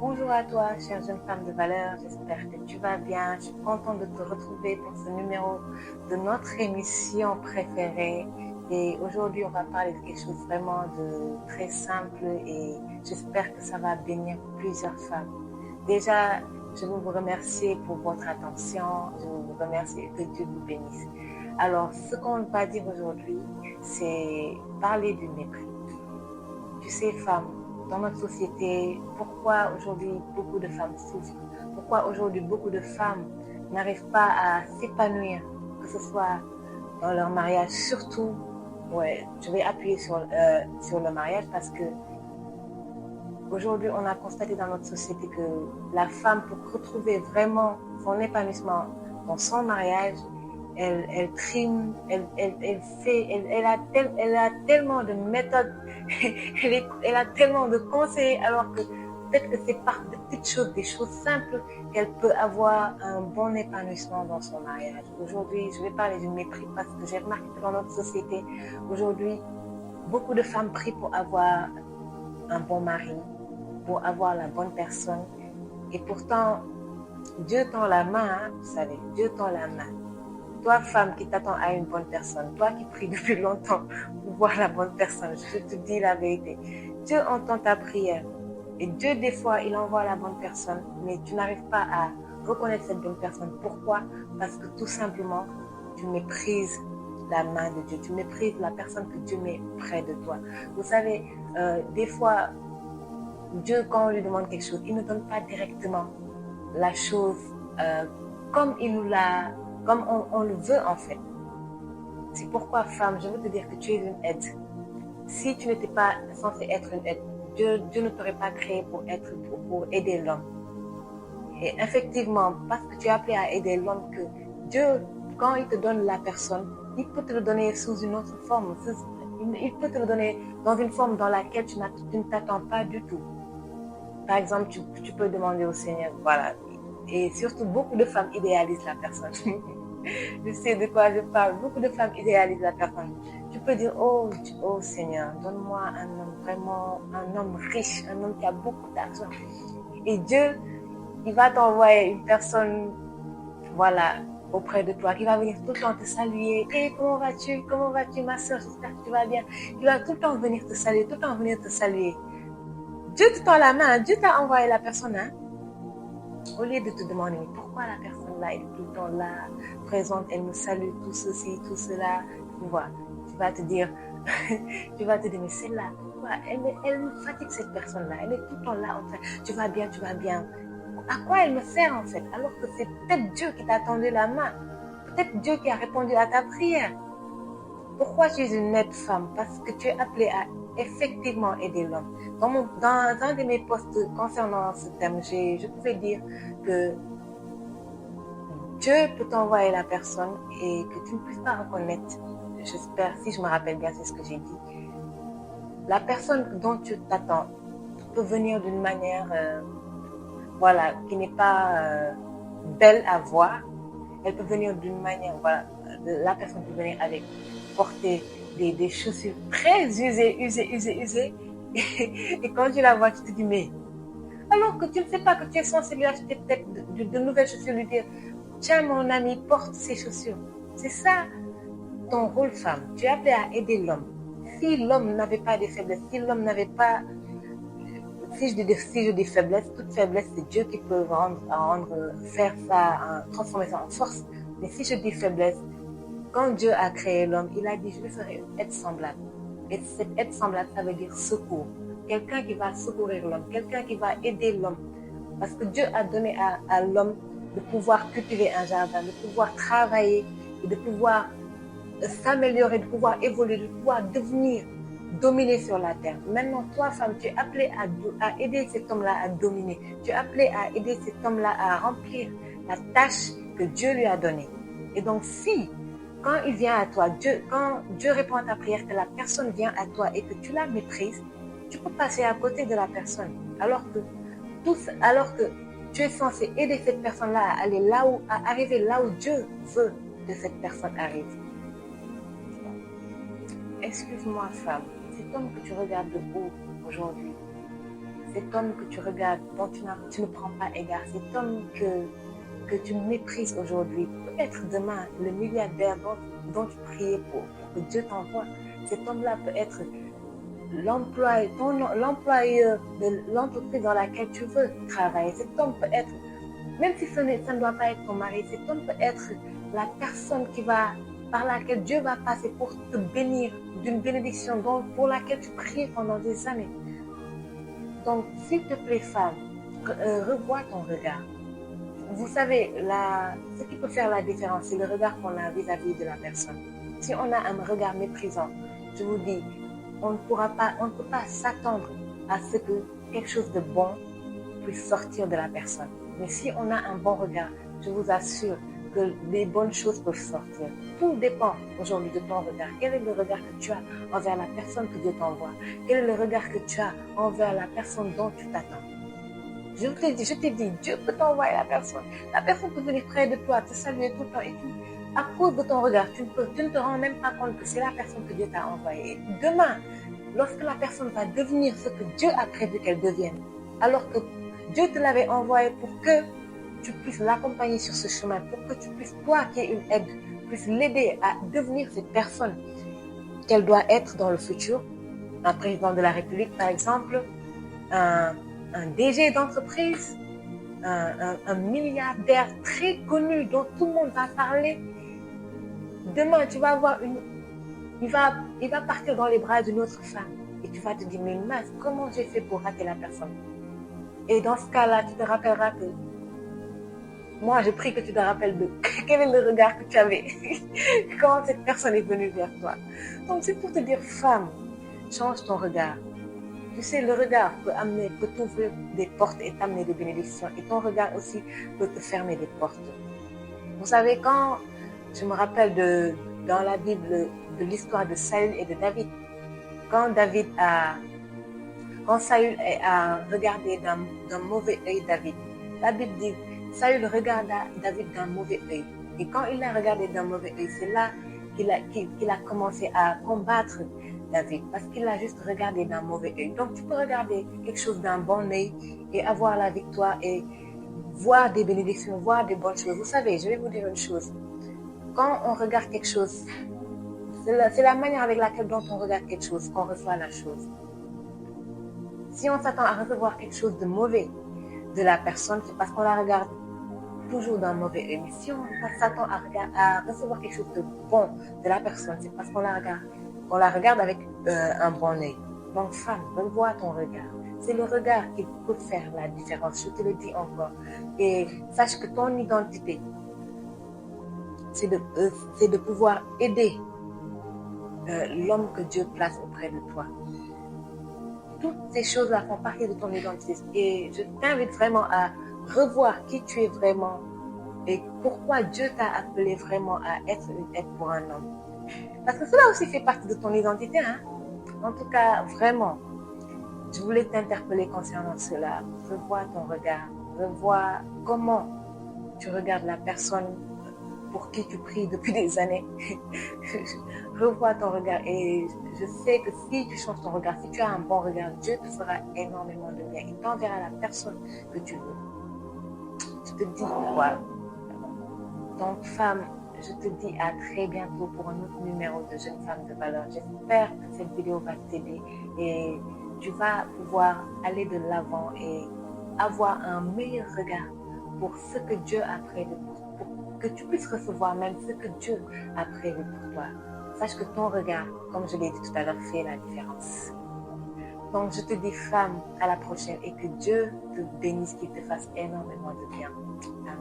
Bonjour à toi, chère jeune femme de valeur. J'espère que tu vas bien. Je suis contente de te retrouver pour ce numéro de notre émission préférée. Et aujourd'hui, on va parler de quelque chose vraiment de très simple et j'espère que ça va bénir plusieurs femmes. Déjà, je veux vous remercier pour votre attention. Je veux vous remercier et que Dieu vous bénisse. Alors, ce qu'on va dire aujourd'hui, c'est parler du mépris. Tu sais, femme, dans notre société, pourquoi aujourd'hui beaucoup de femmes souffrent? Pourquoi aujourd'hui beaucoup de femmes n'arrivent pas à s'épanouir, que ce soit dans leur mariage, surtout, ouais, je vais appuyer sur le mariage parce que aujourd'hui, on a constaté dans notre société que la femme, pour retrouver vraiment son épanouissement dans son mariage, elle trime, elle a tellement de méthodes, elle a tellement de conseils, alors que peut-être que c'est par de petites choses, des choses simples, qu'elle peut avoir un bon épanouissement dans son mariage. Aujourd'hui, je vais parler du mépris parce que j'ai remarqué que dans notre société, aujourd'hui, beaucoup de femmes prient pour avoir un bon mari, pour avoir la bonne personne. Et pourtant, Dieu tend la main, hein, vous savez, Dieu tend la main. Toi, femme qui t'attends à une bonne personne, toi qui pries depuis longtemps pour voir la bonne personne, je te dis la vérité. Dieu entend ta prière. Et Dieu, des fois, il envoie la bonne personne, mais tu n'arrives pas à reconnaître cette bonne personne. Pourquoi? Parce que tout simplement, tu méprises la main de Dieu. Tu méprises la personne que Dieu met près de toi. Vous savez, des fois, Dieu, quand on lui demande quelque chose, il ne donne pas directement la chose euh, comme il nous l'a, comme on le veut en fait. C'est pourquoi, femme, je veux te dire que tu es une aide. Si tu n'étais pas censée être une aide, Dieu ne t'aurait pas créé pour aider l'homme. Et effectivement, parce que tu es appelé à aider l'homme, que Dieu, quand il te donne la personne, il peut te le donner sous une autre forme. Il peut te le donner dans une forme dans laquelle tu ne t'attends pas du tout. Par exemple, tu peux demander au Seigneur, voilà. Et surtout, beaucoup de femmes idéalisent la personne. Je sais de quoi je parle. Beaucoup de femmes idéalisent la personne. Tu peux dire, oh Seigneur, donne-moi un homme vraiment, un homme riche, un homme qui a beaucoup d'argent. Et Dieu, il va t'envoyer une personne, voilà, auprès de toi, qui va venir tout le temps te saluer. Hey, comment vas-tu? Comment vas-tu, ma soeur? J'espère que tu vas bien. Il va tout le temps venir te saluer, tout le temps venir te saluer. Dieu te tend la main, Dieu t'a envoyé la personne, hein? Au lieu de te demander pourquoi la personne là est tout le temps là, présente, elle me salue, tout ceci, tout cela, tu vois, tu vas te dire, mais celle-là, pourquoi elle me fatigue cette personne-là, elle est tout le temps là, en fait, tu vas bien, tu vas bien. À quoi elle me sert en fait? Alors que c'est peut-être Dieu qui t'a tendu la main, peut-être Dieu qui a répondu à ta prière. Pourquoi tu es une aide femme? Parce que tu es appelée à effectivement aider l'homme. Dans un de mes posts concernant ce thème, je pouvais dire que Dieu peut t'envoyer la personne et que tu ne puisses pas reconnaître, j'espère, si je me rappelle bien, c'est ce que j'ai dit, la personne dont tu t'attends peut venir d'une manière, voilà, qui n'est pas belle à voir. Elle peut venir d'une manière, voilà, la personne peut venir avec, porter des chaussures très usées. Et quand tu la vois, tu te dis, mais alors que tu ne sais pas que tu es censé lui acheter peut-être de nouvelles chaussures, lui dire, tiens mon ami, porte ces chaussures. C'est ça ton rôle femme. Tu es appelé à aider l'homme. Si l'homme n'avait pas de faiblesse, si l'homme n'avait pas, si je dis faiblesse, toute faiblesse, c'est Dieu qui peut faire ça, transformer ça en force. Mais si je dis faiblesse, quand Dieu a créé l'homme, il a dit, je lui ferai une aide semblable. Et cette aide semblable, ça veut dire secours. Quelqu'un qui va secourir l'homme, quelqu'un qui va aider l'homme. Parce que Dieu a donné à l'homme de pouvoir cultiver un jardin, de pouvoir travailler, et de pouvoir s'améliorer, de pouvoir évoluer, de pouvoir devenir, dominer sur la terre. Maintenant, toi, femme, tu es appelée à aider cet homme-là à dominer. Tu es appelée à aider cet homme-là à remplir la tâche que Dieu lui a donnée. Et donc, si, quand il vient à toi, quand Dieu répond à ta prière, que la personne vient à toi et que tu la maîtrises, tu peux passer à côté de la personne. Alors que tu es censé aider cette personne-là à arriver là où Dieu veut que cette personne arrive. Excuse-moi, femme, cet homme que tu regardes de haut aujourd'hui, cet homme que tu regardes, dont tu ne prends pas égard, cet homme que tu méprises aujourd'hui, peut être demain le milliardaire dont tu priais pour que Dieu t'envoie. Cet homme-là peut être l'employeur de l'entreprise dans laquelle tu veux travailler. Cet homme peut être, même si ça ne doit pas être ton mari, cet homme peut être la personne par laquelle Dieu va passer pour te bénir d'une bénédiction pour laquelle tu priais pendant des années. Donc, s'il te plaît, femme, revois ton regard. Vous savez, ce qui peut faire la différence, c'est le regard qu'on a vis-à-vis de la personne. Si on a un regard méprisant, je vous dis, on ne peut pas s'attendre à ce que quelque chose de bon puisse sortir de la personne. Mais si on a un bon regard, je vous assure que des bonnes choses peuvent sortir. Tout dépend aujourd'hui de ton regard. Quel est le regard que tu as envers la personne que Dieu t'envoie? Quel est le regard que tu as envers la personne dont tu t'attends? Je t'ai dit, Dieu peut t'envoyer la personne. La personne peut venir près de toi, te saluer tout le temps. Et puis, à cause de ton regard, tu ne te rends même pas compte que c'est la personne que Dieu t'a envoyée. Et demain, lorsque la personne va devenir ce que Dieu a prévu qu'elle devienne, alors que Dieu te l'avait envoyée pour que tu puisses l'accompagner sur ce chemin, pour que tu puisses, toi qui es une aide, puisses l'aider à devenir cette personne qu'elle doit être dans le futur, un président de la République par exemple, un DG d'entreprise, un milliardaire très connu dont tout le monde va parler. Demain, tu vas avoir il va partir dans les bras d'une autre femme et tu vas te dire, mais mince, comment j'ai fait pour rater la personne? Et dans ce cas-là, tu te rappelleras que moi, je prie que tu te rappelles de quel est le regard que tu avais, quand cette personne est venue vers toi. Donc, c'est pour te dire, femme, change ton regard. Tu sais, le regard peut t'ouvrir des portes et t'amener des bénédictions. Et ton regard aussi peut te fermer des portes. Vous savez, quand je me rappelle dans la Bible de l'histoire de Saül et de David, quand Saül a regardé d'un mauvais œil David, la Bible dit, Saül regarda David d'un mauvais œil. Et quand il l'a regardé d'un mauvais œil, c'est là qu'il a commencé à combattre David, parce qu'il a juste regardé d'un mauvais œil. Donc, tu peux regarder quelque chose d'un bon œil et avoir la victoire et voir des bénédictions, voir des bonnes choses. Vous savez, je vais vous dire une chose. Quand on regarde quelque chose, c'est la manière avec laquelle on regarde quelque chose qu'on reçoit la chose. Si on s'attend à recevoir quelque chose de mauvais de la personne, c'est parce qu'on la regarde toujours d'un mauvais œil. Mais si on s'attend à recevoir quelque chose de bon de la personne, c'est parce qu'on la regarde avec un bon œil. Donc, femme, revois ton regard. C'est le regard qui peut faire la différence. Je te le dis encore. Et sache que ton identité, c'est de pouvoir aider l'homme que Dieu place auprès de toi. Toutes ces choses-là font partie de ton identité. Et je t'invite vraiment à revoir qui tu es vraiment et pourquoi Dieu t'a appelé vraiment à être une aide pour un homme. Parce que cela aussi fait partie de ton identité. Hein? En tout cas, vraiment, je voulais t'interpeller concernant cela. Revois ton regard. Revois comment tu regardes la personne pour qui tu pries depuis des années. Revois ton regard. Et je sais que si tu changes ton regard, si tu as un bon regard, Dieu te fera énormément de bien. Il t'enverra la personne que tu veux. Je te dis quoi? Donc, femme, je te dis à très bientôt pour un autre numéro de Jeune Femme de Valeur. J'espère que cette vidéo va t'aider et tu vas pouvoir aller de l'avant et avoir un meilleur regard pour ce que Dieu a prévu pour que tu puisses recevoir même ce que Dieu a prévu pour toi. Sache que ton regard, comme je l'ai dit tout à l'heure, fait la différence. Donc, je te dis, femme, à la prochaine et que Dieu te bénisse, qu'il te fasse énormément de bien. Amen.